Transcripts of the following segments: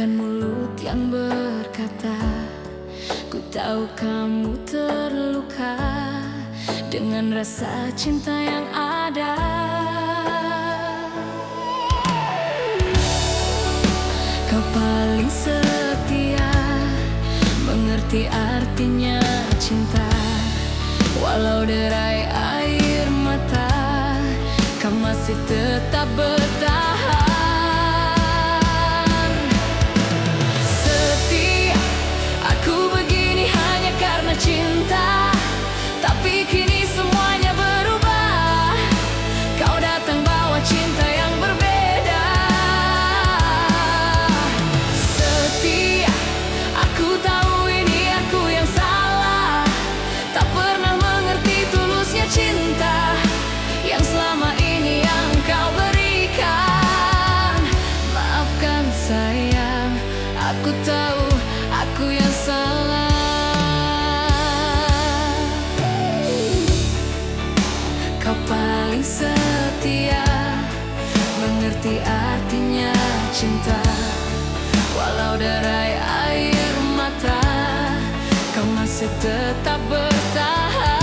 Bukan mulut yang berkata, ku tahu kamu terluka dengan rasa cinta yang ada. Kau paling setia, mengerti artinya cinta. Walau derai air mata, kau masih tetap bertahan. Setia, aku begini hanya karena cinta. Tapi kini semuanya berubah. Kau datang bawa cinta yang berbeda. Setia, aku tahu ini aku yang salah. Tak pernah mengerti tulusnya cinta yang selama ini yang kau berikan. Maafkan sayang, aku tahu aku yang salah. Kau paling setia, mengerti artinya cinta. Walau derai air mata, kau masih tetap bertahan.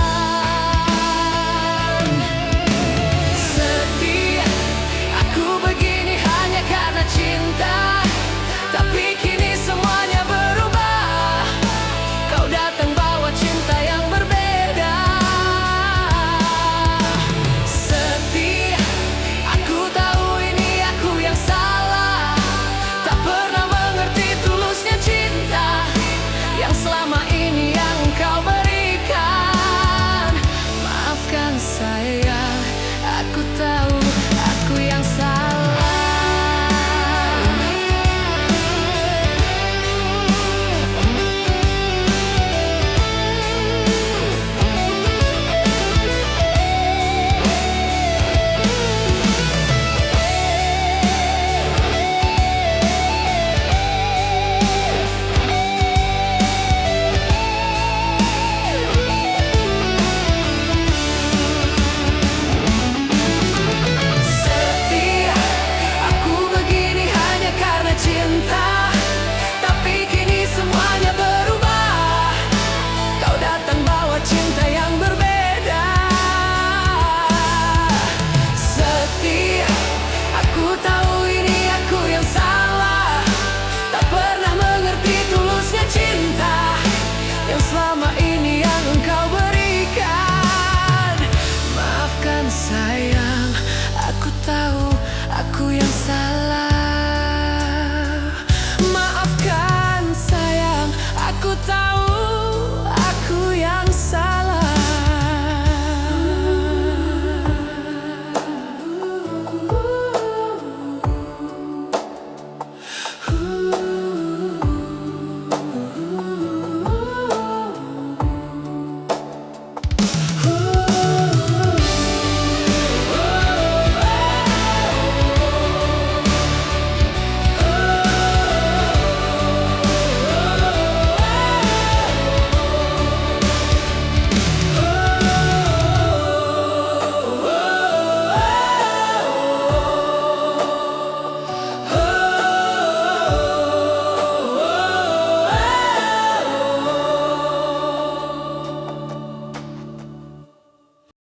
Setia, aku begini hanya karena cinta. Tapi kini semuanya berubah. Kau datang bawa cinta yang berbeda. Setia, aku tahu ini aku yang salah. Tak pernah mengerti tulusnya cinta yang selama ini yang kau berikan. Maafkan sayang, aku tahu aku yang salah. Selama ini yang engkau berikan. Maafkan sayang, aku tahu aku yang salah.